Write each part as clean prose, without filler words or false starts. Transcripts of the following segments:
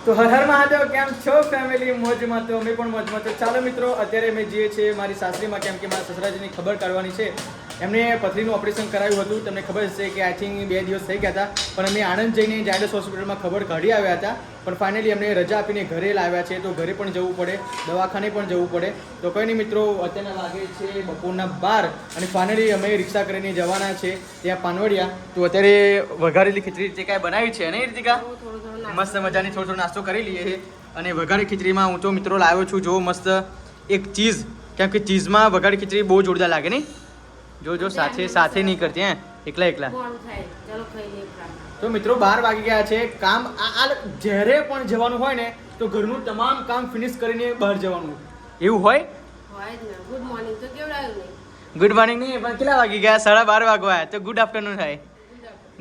તો હર હર મહાદેવ, કેમ છો ફેમિલી? મોજમાં? તો અમે પણ મોજમાં. તો ચાલો મિત્રો, અત્યારે અમે જઈએ છીએ મારી સાસરીમાં, કેમ કે મારા સસરાજીની ખબર કાઢવાની છે. એમને પથરીનું ઓપરેશન કરાવ્યું હતું. તમને ખબર છે કે આઈ થિંક 2 દિવસ થઈ ગયા હતા, પણ અમે આણંદ જઈને ઝાયડસ હોસ્પિટલમાં ખબર કાઢી આવ્યા હતા. પણ ફાઇનલી અમને રજા આપીને ઘરે લાવ્યા છે, તો ઘરે પણ જવું પડે, દવાખાને પણ જવું પડે. તો કંઈ નહીં મિત્રો, અત્યારના વાગે છે બપોરના 12 અને ફાઇનલી અમે રિક્ષા કરીને જવાના છે ત્યાં પાનવડિયા. તો અત્યારે વઘારેલી ખીચડી જે કાંઈ બનાવી છે નહીં રીતિકા, મસ્ત મજાની થોડો નાસ્તો કરી લઈએ. અને વઘારી ખીચડીમાં હું તો મિત્રો લાવ્યો છું, જો મસ્ત એક ચીઝ, કેમ કે ચીઝમાં વઘારી ખીચડી બહુ જોરદાર લાગે નહીં? જો સાથે સાથે નહીં કરતી હે, એકલા. તો મિત્રો 12 વાગી ગયા છે. કામ આ જ્યારે પણ જવાનું હોય ને તો ઘરનું તમામ કામ ફિનિશ કરીને બહાર જવાનું એવું હોય. ગુડ મોર્નિંગ તો કેવડાવ્યું નહીં, ગુડ મોર્નિંગ નહીં, પણ કેટલા વાગી ગયા? 12:30 વાગવા, તો ગુડ આફ્ટરનૂન થાય.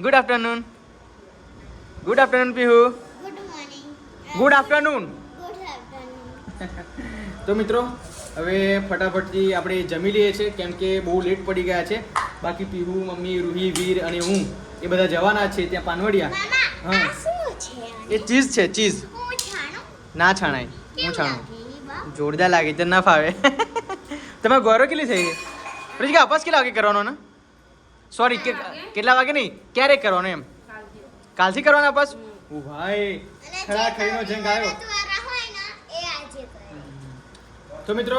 Good afternoon. Good afternoon Pihu. Good afternoon. તો મિત્રો હવે ફટાફટથી આપણે જમી લઈએ છીએ, કેમ કે બહુ લેટ પડી ગયા છે. બાકી પીહુ, મમ્મી, રૂહી, વીર અને હું એ બધા જવાના છે ત્યાં પાનવડિયા. હા, એ ચીઝ છે, ચીઝ. ના છાણાય, હું છાણું. જોરદાર લાગે, તને ના ફાવે. તમે ગોરો કેટલી થઈ ગઈ? પછી અપાસ કેટલા વાગે કરવાનો ને? સોરી, કેટલા વાગે નહીં, ક્યારે કરવાનો એમ? કાલથી કરવાનો અપાસ? ઓ ભાઈ, ખરા ખરીનો જંગ આવ્યો. તો મિત્રો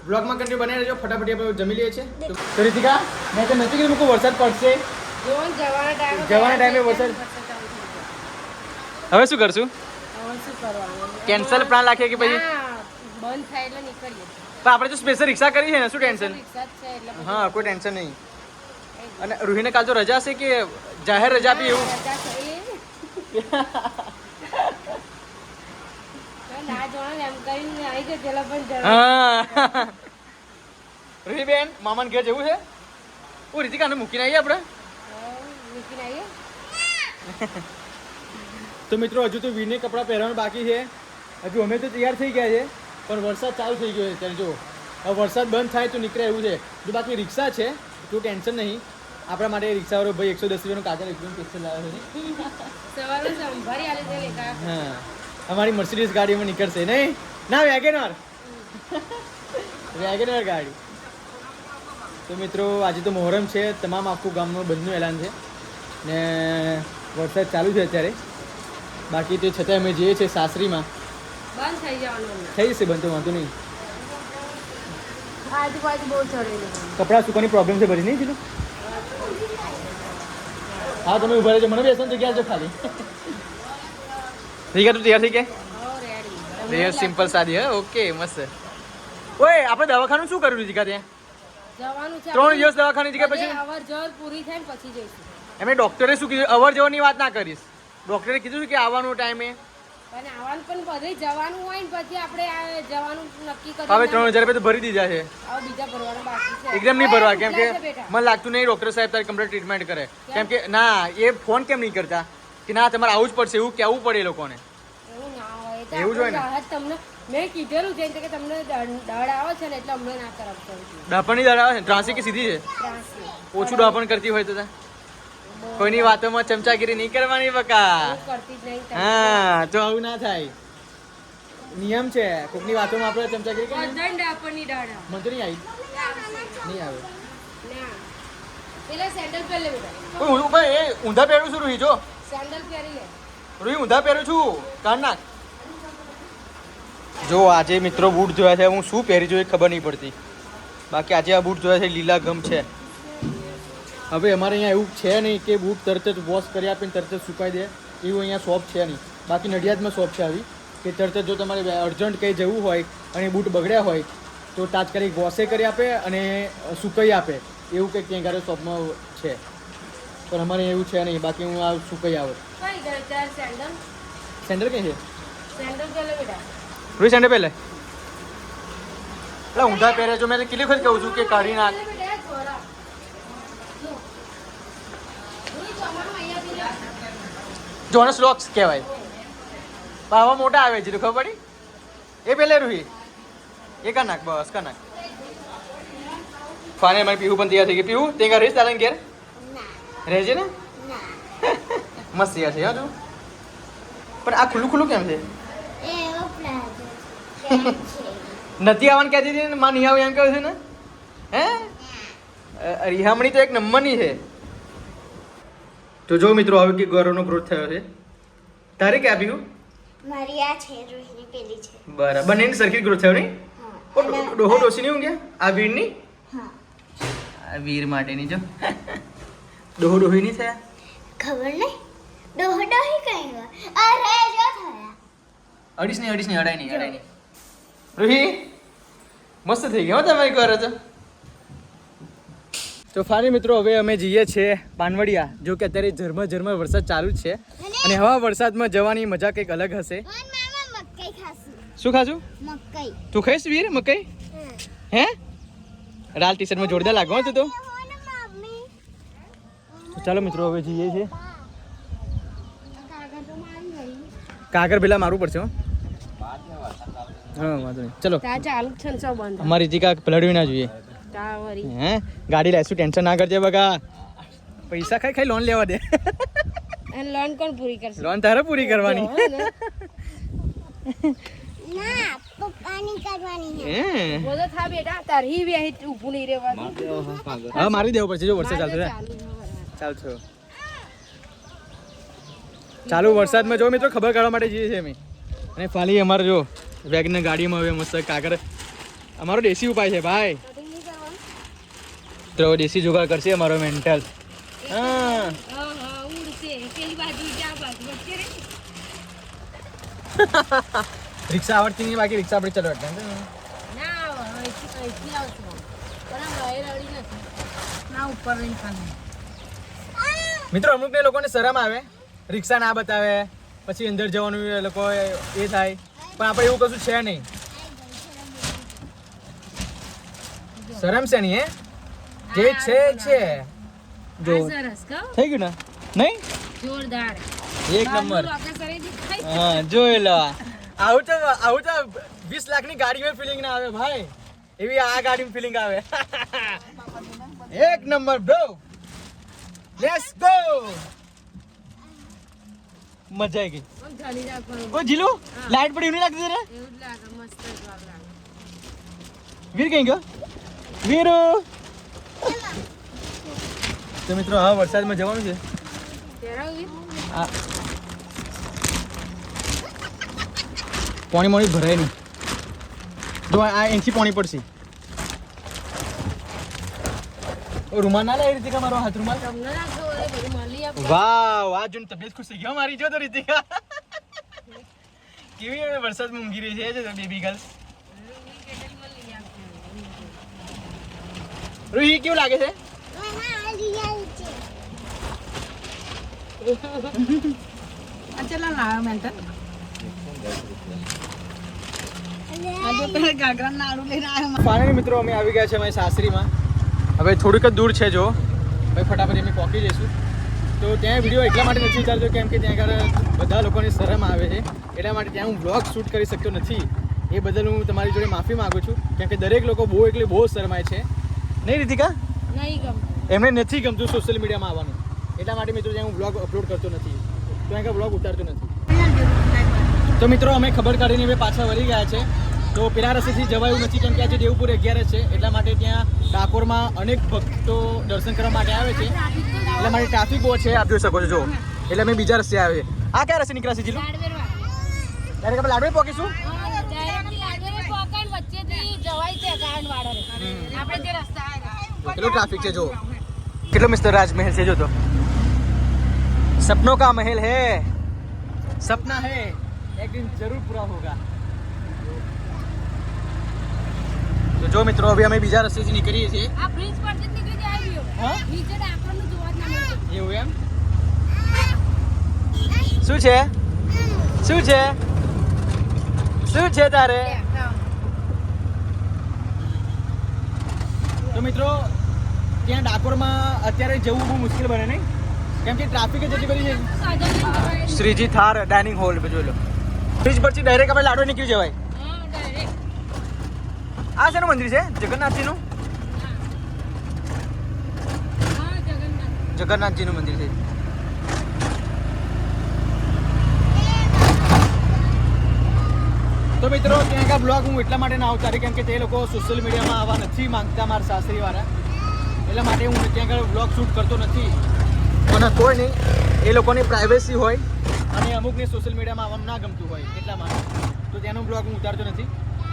બ્લોગમાં કન્ટિન્યુ બને રહેજો. ફટાફટ આપણે જમી લઈએ છીએ. તો રીતિકા, મેં તો નથી કીધું મૂકું વરસાદ પડશે, જવાના ટાઈમે વરસાદ. હવે શું કરશું? કેન્સલ પ્લાન રાખીએ કે પછી બંધ થાય એટલે નીકળીએ? પણ આપણે તો સ્પેશિયલ રિક્ષા કરી છે ને, શું ટેન્શન? હા, કોઈ ટેન્શન નહીં. અને રૂહીને કાલ તો રજા છે કે જાહેર રજા બી એવું? રૂહી બેન, મામાને ઘેર જવું છે. ઓ રીતિકાને મૂકીને આવીએ આપણે. તો મિત્રો હજુ તો વીરને કપડાં પહેરવાનું બાકી છે. હજુ અમે તો તૈયાર થઈ ગયા છે, પણ વરસાદ ચાલુ થઈ ગયો છે. ત્યારે જો હવે વરસાદ બંધ થાય તો નીકળે એવું છે. જો બાકી રિક્ષા છે, તો ટેન્શન નહીં. આપણા માટે રિક્ષાવાળો ભાઈ 110 રૂપિયાનું કાગળ એકદમ સ્પેશિયલ લાવ્યો છે. હા, અમારી મર્સિડીઝ ગાડીમાં નીકળશે નહીં ના, વેગેનર ગાડી. તો મિત્રો આજે તો મોહરમ છે, તમામ આખું ગામનું બંધનું એલાન છે ને વરસાદ ચાલુ છે અત્યારે. બાકી તે છતાં અમે જઈએ છીએ સાસરીમાં. બંધ થઈ જવાનું, થઈ જશે બંધ, તો વાંધો નહીં. આજુબાજુ બહુ ચડેલું, કપડાં સુકવાની પ્રોબ્લેમ છે ભરી નહીં કીધું. હા, તમે ઉભા રહેજો, મને બેસવાની જગ્યા છે ખાલી. ઠીક છે, તું તૈયાર થઈ ગયા? રેડ સિમ્પલ સાદી. હા, ઓકે, મસ્ત. ઓય, આપણે દવાખાનું શું કર્યું જીકા ત્યાં? જવાનું છે 3 દિવસ દવાખાની જગ્યા પછી અવર જવર પૂરી થાય ને પછી જઈશું. એમે ડોક્ટરે શું કીધું? અવર જવરની વાત ના કરીશ. ડોક્ટરે કીધું કે આવવાનો ટાઈમે અને આવવાનું પણ બધે જવાનું હોય ને પછી આપણે જવાનું નક્કી કરી. હવે 3000 રૂપિયા તો ભરી દીધા છે. હવે બીજા ભરવાના બાકી છે. એકદમ નહીં ભરવા, કેમ કે મને લાગતું નહીં ડોક્ટર સાહેબ તારી કમ્પ્લીટ ટ્રીટમેન્ટ કરે. કેમ કે ના, એ ફોન કેમ નહીં કરતા કે ના તમારે આવું જ પડશે, એવું કહેવું પડે એ લોકોને. એવું ના હોય, એવું જ હોય ને. તમને મેં કીધેલું છે કે તમને દળ આવે છે ને એટલે અમને ના કરાવતો. ડાપણની દળ આવે છે, ત્રાસી કે સીધી છે? ઓછું ડાપણ કરતી હોય તો કોઈની વાતોમાં ચમચાગીરી નહીં કરવાની બકા. હા, તો આવું ના થાય, નિયમ છે. કોઈની વાતોમાં આપણે ચમચાગીરી કરીએ. મને તો નહીં આવી, નહીં આવે. પેલા સેન્ડલ પહેરી લે બેટા. હું ભાઈ એ ઊંધા પહેરું છું રૂહી, જો સેન્ડલ પહેરી લે રૂહી, ઊંધા પહેરું છું, કાઢ નાખ. જો આજે મિત્રો બૂટ જોયા છે, હું શું પહેરી જોઈ ખબર નહીં પડતી. બાકી આજે આ બૂટ જોયા છે, લીલા ગમ છે. હવે અમારે અહીંયા એવું છે નહીં કે બૂટ તરત જ વોશ કરી આપીને તરત જ સુકાઈ દે, એવું અહીંયા શોપ છે નહીં. બાકી નડિયાદમાં શોપ છે આવી કે તરત જ જો તમારે અર્જન્ટ કંઈ જવું હોય અને બૂટ બગડ્યા હોય તો તાત્કાલિક વોશે કરી આપે અને સુકાઈ આપે, એવું કંઈક ત્યાં ઘરે શોપમાં છે. પણ અમારે એવું છે નહીં. બાકી હું આ સુકાઈ આવે. સેન્ડલ કઈ છે? રૂહી સેન્ડલ પહેલે એટલે ઊંધા પહેરે. જો મેં કેટલી વખત કહું છું કે કાઢી નાખ. જોનસ લોક્સ કહેવાય. આવા મોટા આવે છે, તો ખબર પડી? એ પહેલે રૂહી એ કર નાખ, બસ કર નાખ. ફાને મારી પીહુ પણ તૈયાર થઈ ગઈ. પીહુ તે ઘરે રહીશ તારા ઘેર? રહેજે ને. મસ્ત તૈયાર છે. હા તું પણ આ ખુલ્લું ખુલ્લું કેમ છે એવો પ્લાઝો નથી આવવાનું કહેતી હતી ને માં નહીં આવે એમ કહે છે ને હે રિહામણી તો એક નંબરની છે તો જો મિત્રો હવે કે ગૌરવનો ગ્રોથ થયો છે તારે ક્યાં આપ્યું મારી આ છે રોહિણી પેલી છે બરાબર બંનેની સરખી ગ્રોથ થયો નહીં ઓ ડોહો ડોસી નહીં ઊંઘ્યા આ વીરની હા આ વીર માટેની જો ડોહો ડોહી નહીં થયા ખબર નહીં ડોહી કઈ ગયો અરે જો થયા અડીશ નહીં અડાય નહીં રોહી મસ્ત થઈ ગયો તમારી ઘર તો ફાઇનલી મિત્રો હવે અમે જઈએ છીએ પાનવડિયા જો કે અત્યારે ઝરમર વરસાદ ચાલુ જ છે અને હવા વરસાદમાં જવાની મજા કંઈક અલગ હશે મામા મકાઈ ખાશું શું ખાશું મકાઈ તું ખાઈશ વીર મકાઈ હે લાલ ટી શર્ટમાં જોરદાર લાગો તું તો મમ્મી ચાલો મિત્રો હવે જઈએ છીએ કાકા તો મારી ગઈ કાગર પેલા મારવું પડશે હો હા વાંધો નહીં ચલો ત્યાં ચાલુ જ છે ને સૌ બંધ અમારી જીકા પલડવી ના જોઈએ ત્યાં વળી હે ગાડી લાવીશું ટેન્શન ના કરજે બગા પૈસા ખાઈ લોન લેવા દે અને લોન કોણ પૂરી કરશે લોન તારે પૂરી કરવાની ના પપ્પાની કરવાની છે હે બોલો થા બેટા તારી વેહી ઊભું નહીં રહેવાનું હા મારી દેવું પડશે જો વરસાદ ચાલતો છે ચાલતો ચાલુ વરસાદમાં જો મિત્રો ખબર કાઢવા માટે જઈએ છીએ અમે અને ફાલી અમારે જો વેગન ગાડીમાં હવે મસ્ત કાગર અમારો દેશી ઉપાય છે ભાઈ તો દેશી જુગાડ કરશે અમારો મેન્ટલ હા ઉડશે પેલી બાજુ ક્યાં બાજુ વચ્ચે રે રિક્ષા આવડતી નહીં બાકી રિક્ષા આપણે ચલાવતા ના અહીંથી આવશે પણ આ બહાર આવડી નથી ના ઉપર રહીને ખાલી મિત્રો અમુક ને લોકોને શરમ આવે રિક્ષા ના બતાવે પછી અંદર જવાનું એ લોકો એ થાય પણ આપણે એવું કશું છે નહીં શરમ છે નહીં હે જે છે જો સરસ કહો થઈ ગયું ને નહીં જોરદાર એક નંબર આપણે શરીર ખાઈ હા જોઈ લો આવું તો 20 લાખની ગાડીમાં ફિલિંગ ના આવે ભાઈ એવી આ ગાડીમાં ફિલિંગ આવે એક નંબર બ્રો લેટ્સ ગો મજા આવી ગઈ આમ ચાલી રાખવાનું ઓ જીલુ લાઈટ પડી નહીં લાગતી તને એવું જ લાગે મસ્ત જ લાગે વીર કઈ ગયો વીરુ તો મિત્રો હા વરસાદમાં જવાનું છે પહેરાવી આ પાણી મોણી ભરાય નહીં જો આ એનથી પાણી પડશે રૂમાલ ના લાવી રીતિકા મારો હાથ રૂમાલ તમને રાખો એ બધું મળી આપ વાવ આ જોઈને તબિયત ખુશ થઈ ગયો મારી જો તો રીતિકા કેવી વરસાદમાં ઊંઘી રહી છે બેબી ગર્લ્સ રૂહી કેવું લાગે છે મને આ રિયલ છે ચલા ના મેન્ટલ આજે પેલા ગાગરા નાડું લઈને આવ્યો ફાઇનલી મિત્રો અમે આવી ગયા છે અમારી સાસરીમાં હવે થોડુંક જ દૂર છે જો ભાઈ ફટાફટ અમે પહોંચી જઈશું તો ત્યાં વિડીયો એટલા માટે નથી ઉતારતો કેમ કે ત્યાં આગળ બધા લોકોની શરમ આવે છે એટલા માટે ત્યાં હું બ્લોગ શૂટ કરી શકતો નથી એ બદલ હું તમારી જોડે માફી માગું છું કેમ કે દરેક લોકો બહુ શરમાય છે નહીં રીતિકા નહીં ગમતું એમને નથી ગમતું સોશિયલ મીડિયામાં આવવાનું એટલા માટે મિત્રો ત્યાં હું બ્લોગ અપલોડ કરતો નથી તો ત્યાં બ્લોગ ઉતારતો નથી તો મિત્રો અમે ખબર કાઢીને હવે પાછા વળી ગયા છે તો પેલા રસ્તેથી જવાયું નથી કેમ કે આજે દેવપુર 11 છે એટલા માટે ત્યાં ડાકોરમાં અનેક ભક્તો દર્શન કરવા માટે આવે છે એટલા માટે ટ્રાફિક બહુ છે આપ જોઈ શકો છો જો એટલે અમે બીજા રસ્તે આવે આ કયા રસ્તે નીકળ્યા છે જીલું ત્યારે આપણે લાડવે પહોંચીશું કેટલો ટ્રાફિક છે જો કેટલો મિસ્ટર રાજમહેલ છે જો તો સપનों का महल है सपना है एक दिन जरूर पूरा होगा તો જો મિત્રો હવે અમે બીજા રસ્તેથી નીકળીએ છીએ આ બ્રિજ પરથી જ નીકળી જાય આવ્યો હા નીચે ડાકોરનું જોવા જ ના મળે એવું એમ શું છે શું છે શું છે તારે તો મિત્રો ત્યાં ડાકોરમાં અત્યારે જવું બહુ મુશ્કેલ બને નહીં કેમ કે ટ્રાફિક જ એટલી બધી છે શ્રીજી થાર ડાઇનિંગ હોલ જોઈ લો બ્રિજ પરથી ડાયરેક્ટ આપણે લાડવા નીકળી જવાય આ શેનું મંદિર છે જગન્નાથજીનું જગન્નાથજીનું મંદિર છે મિત્રો ત્યાં આગળ બ્લોગ હું એટલા માટે ના ઉતારી કેમ કે તે લોકો સોશિયલ મીડિયામાં આવવા નથી માંગતા મારા સાસરીવાળા, એટલા માટે હું ત્યાં આગળ બ્લોગ શૂટ કરતો નથી. અને કોઈ નહીં, એ લોકોની પ્રાઇવેસી હોય અને અમુકને સોશિયલ મીડિયામાં આવવાનું ના ગમતું હોય એટલા માટે તો તેનો બ્લોગ હું ઉતારતો નથી.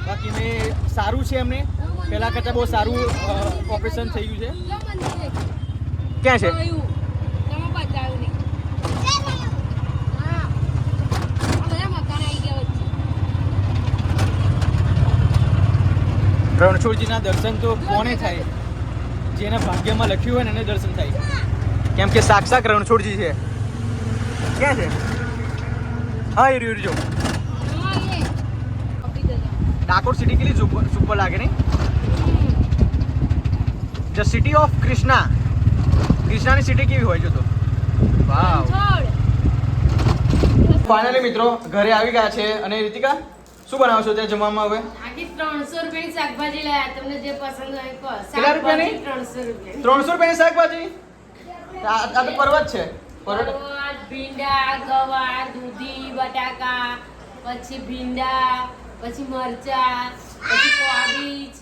બાકી મેં સારું છે એમને પહેલાં કરતાં બહુ સારું ઓપરેશન થઈ ગયું છે. ક્યાં છે? રણછોડજીના દર્શન તો કોને થાય? જેના ભાગ્યમાં લખ્યું હોય ને એને દર્શન થાય, કેમ કે સાક્ષાત રણછોડજી છે. ક્યાં છે? હા એ રહ્યો. ડાકોર સિટી કેટલી સુપર લાગે નહીં? The city of Krishna. કૃષ્ણાની સિટી કેવી હોય છે તો? વાવ. ફાઇનલી મિત્રો ઘરે આવી ગયા છે. અને રીતિકા શું બનાવો છો ત્યાં જમવામાં હવે? આખી 300 રૂપિયાની શાકભાજી લાયા, તમને જે પસંદ હોય કહો. કેટલા રૂપિયાની? 300 રૂપિયાની શાકભાજી. આ તો પર્વત છે. પરોટ, ભીંડા, ગવાર, દૂધી, બટાકા, પછી ભીંડા, પછી મરચા, પછી કોબીજ,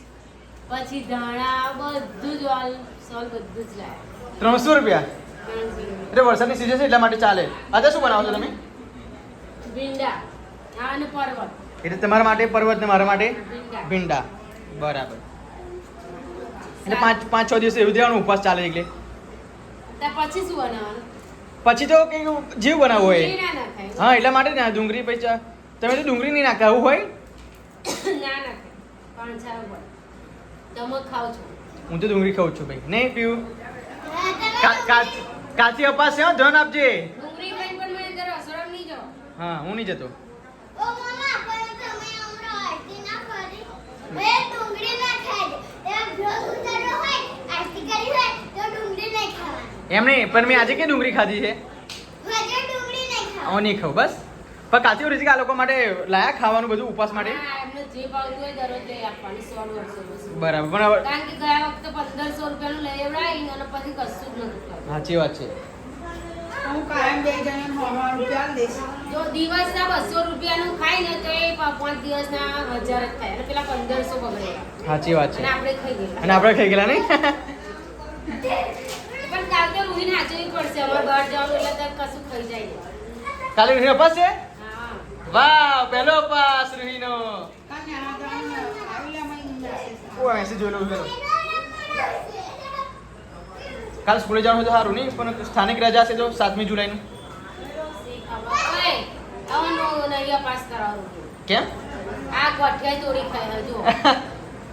પછી ધાણા, બધું જ સોલ બધું જ લાયા. 300 રૂપિયા. એટલે વરસાદની સીઝન છે એટલા માટે ચાલે. આજે શું બનાવો છો તમે? ભીંડા અને પરવળ. એટલે તમારા માટે પર્વત ને મારા માટે ભીંડા. બરાબર. એટલે 5-6 દિવસ એવું દેવાનું ઉપવાસ ચાલે એટલે. પછી શું બનાવવાનું? પછી તો કંઈક જીવ બનાવવું હોય. ડુંગળી ના નખાય. હા એટલા માટે ને ડુંગળી પછી તમે તો ડુંગળી નહીં નાખતા એવું હોય? ના નખાય. પણ છાવ હોય. તમે ખાવ છો? હું તો ડુંગળી ખાઉં છું ભાઈ. નહીં પીવું. કાચી અપાસ છે ધન આપજે. ડુંગળી ખાઈ પણ મને જરા રસોડા નહીં જાઓ. હા હું નહીં જતો. ઓ મમ્મા પણ તમે હમણાં આરતી ના કરી. બે ડુંગળી ના ખાય. એ બ્લોગ ઉતાર્યો હોય, આરતી કરી હોય તો ડુંગળી નહીં ખાવાની. એમ નહીં પણ મેં આજે કે ડુંગળી ખાધી છે. હજુ ડુંગળી નહીં ખાવાની. હું નહીં ખાઉં બસ. પણ કાચી રીતિકા આ લોકો માટે લાયા ખાવાનું બધું ઉપવાસ માટે. હા, એમને જે ભાવતું હોય દરરોજ લઈ આપવાની 100 200. બરાબર. પણ હવે કારણ કે ગયા વખતે 1500 રૂપિયાનું લઈ એવડાવી અને પછી કશું જ નતું કર્યું. સાચી વાત છે. હું કાયમ 2 જણા હોવા રૂપિયા દઈશ. જો દિવસના 200 રૂપિયાનું ખાય ને તો એ 5 દિવસના 1000 જ થાય અને પેલા 1500 બગડે. સાચી વાત છે. અને આપણે ખાઈ ગયા. અને આપણે ખાઈ ગયેલા નહીં? પણ કાલ તો રૂહીને હાચવી પડશે. અમારે બહાર જવાનું એટલે તો કશું ખાઈ જાય. કાલે રૂહી અપાસ છે? હા. વાહ પહેલો અપાસ રૂહીનો. કન્યા આવેલામાં મેસેજ ઓ મેસેજ જોઈ લઉં. કાલ સ્કૂલે જવાનું હોય તો સારું નહીં પણ સ્થાનિક રજા છે તો 7મી જુલાઈનું. ઓય, આવવાનું નહીં પાસ કરાવવું. કેમ? આ ગોઠિયા તોડી ખાય હજુ.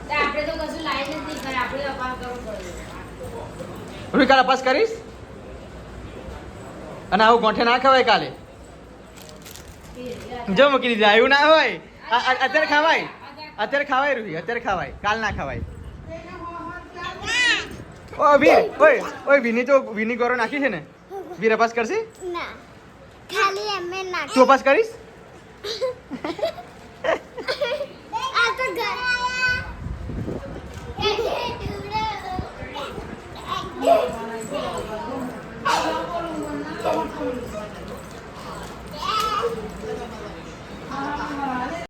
તો આપણે તો કશું લાઈન જ નહીં ખાય. આપણે અપાસ કરવું પડે. રૂહી કાલ અપાસ કરીશ? અને આવું ગોઠે ના ખવાય કાલે. જો મૂકી દીધા આવ્યું ના હોય. અત્યારે ખવાય. અત્યારે ખવાય રૂહી અત્યારે ખવાય. કાલ ના ખવાય. ઓ વીર ઓય વિની તો વિની ગોરો નાખી છે ને? વીર અપાસ કરશે? ના. ખાલી એમને ના. તું અપાસ કરીશ? આ તો ઘર